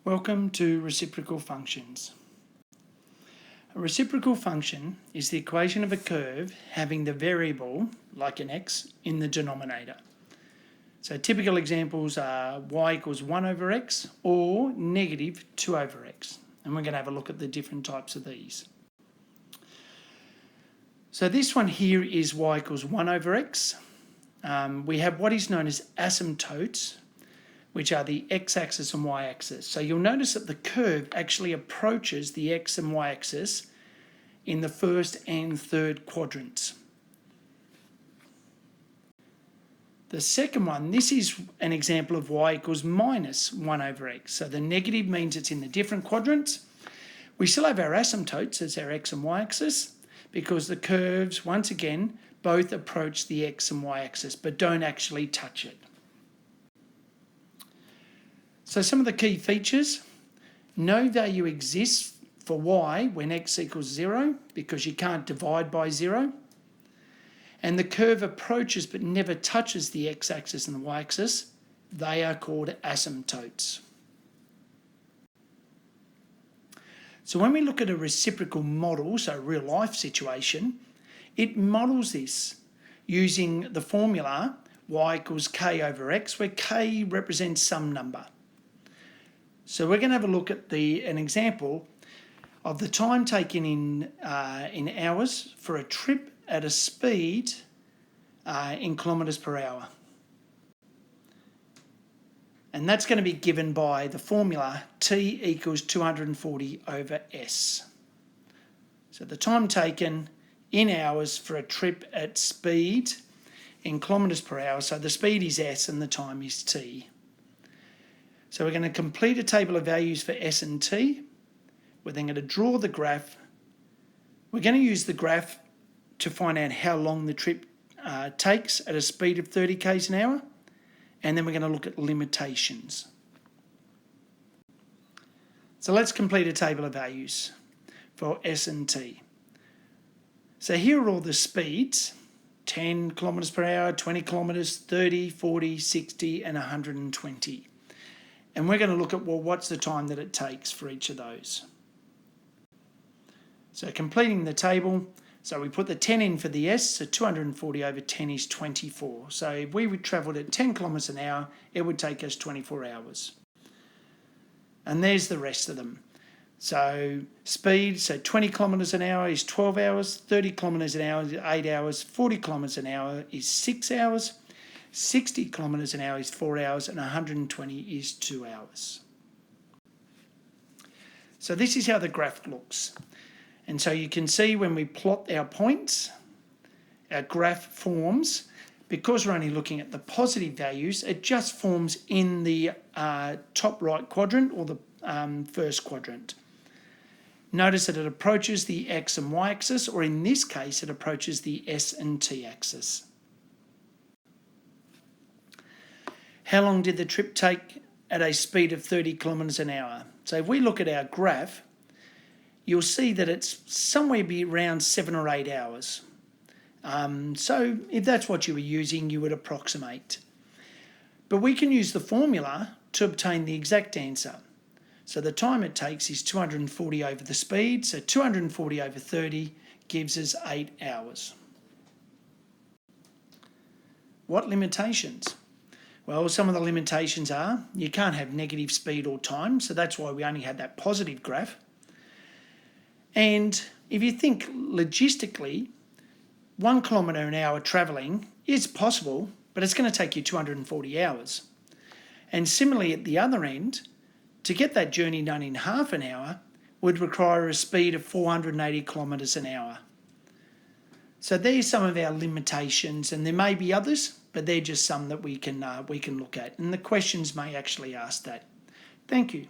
Welcome to reciprocal functions. A reciprocal function is the equation of a curve having the variable, like an x, in the denominator. So typical examples are y equals 1 over x or negative 2 over x. And we're going to have a look at the different types of these. So this one here is y equals 1 over x. We have what is known as asymptotes, which are the x-axis and y-axis. So you'll notice that the curve actually approaches the x and y-axis in the first and third quadrants. The second one, this is an example of y equals minus 1 over x. So the negative means it's in the different quadrants. We still have our asymptotes as our x and y-axis because the curves, once again, both approach the x and y-axis but don't actually touch it. So some of the key features: no value exists for y when x equals 0 because you can't divide by 0. And the curve approaches but never touches the x-axis and the y-axis. They are called asymptotes. So when we look at a reciprocal model, so a real life situation, it models this using the formula y equals k over x, where k represents some number. So we're going to have a look at an example of the time taken in hours for a trip at a speed in kilometres per hour. And that's going to be given by the formula t equals 240 over s. So the time taken in hours for a trip at speed in kilometres per hour. So the speed is s and the time is t. So we're going to complete a table of values for s and t. We're then going to draw the graph. We're going to use the graph to find out how long the trip takes at a speed of 30 k's an hour. And then we're going to look at limitations. So let's complete a table of values for s and t. So here are all the speeds: 10 kilometres per hour, 20 kilometres, 30, 40, 60 and 120. And we're going to look at, well, what's the time that it takes for each of those. So completing the table, so we put the 10 in for the s, so 240 over 10 is 24. So if we would travel at 10 kilometres an hour, it would take us 24 hours. And there's the rest of them. So speed, so 20 kilometres an hour is 12 hours, 30 kilometres an hour is 8 hours, 40 kilometres an hour is 6 hours, 60 kilometres an hour is 4 hours, and 120 is 2 hours. So this is how the graph looks. And so you can see when we plot our points, our graph forms. Because we're only looking at the positive values, it just forms in the top right quadrant or the first quadrant. Notice that it approaches the x and y axis, or in this case, it approaches the s and t axis. How long did the trip take at a speed of 30 kilometres an hour? So if we look at our graph, you'll see that it's somewhere around 7 or 8 hours. So if that's what you were using, you would approximate. But we can use the formula to obtain the exact answer. So the time it takes is 240 over the speed, so 240 over 30 gives us 8 hours. What limitations? Well, some of the limitations are you can't have negative speed or time, so that's why we only had that positive graph. And if you think logistically, 1 kilometre an hour travelling is possible, but it's going to take you 240 hours. And similarly at the other end, to get that journey done in half an hour would require a speed of 480 kilometres an hour. So there's some of our limitations, and there may be others, but they're just some that we can look at. And the questions may actually ask that. Thank you.